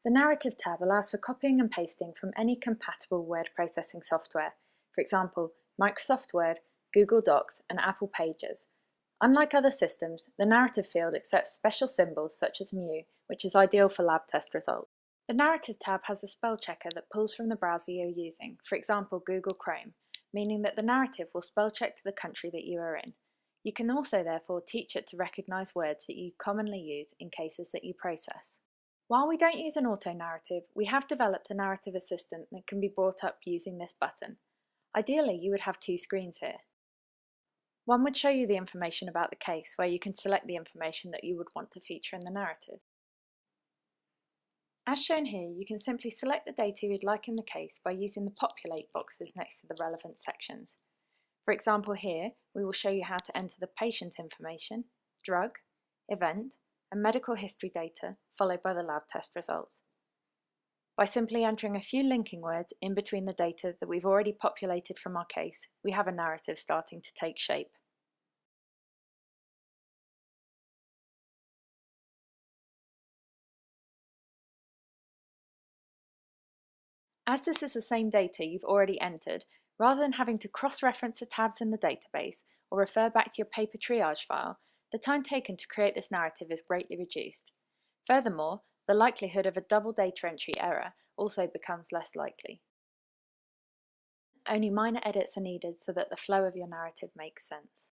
The Narrative tab allows for copying and pasting from any compatible word processing software, for example, Microsoft Word, Google Docs, and Apple Pages. Unlike other systems, the Narrative field accepts special symbols such as mu, which is ideal for lab test results. The Narrative tab has a spell checker that pulls from the browser you're using, for example, Google Chrome, meaning that the narrative will spell check to the country that you are in. You can also therefore teach it to recognize words that you commonly use in cases that you process. While we don't use an auto-narrative, we have developed a narrative assistant that can be brought up using this button. Ideally, you would have two screens here. One would show you the information about the case, where you can select the information that you would want to feature in the narrative. As shown here, you can simply select the data you'd like in the case by using the populate boxes next to the relevant sections. For example here, we will show you how to enter the patient information, drug, event, and medical history data, followed by the lab test results. By simply entering a few linking words in between the data that we've already populated from our case, we have a narrative starting to take shape. As this is the same data you've already entered, rather than having to cross-reference the tabs in the database or refer back to your paper triage file, the time taken to create this narrative is greatly reduced. Furthermore, the likelihood of a double data entry error also becomes less likely. Only minor edits are needed so that the flow of your narrative makes sense.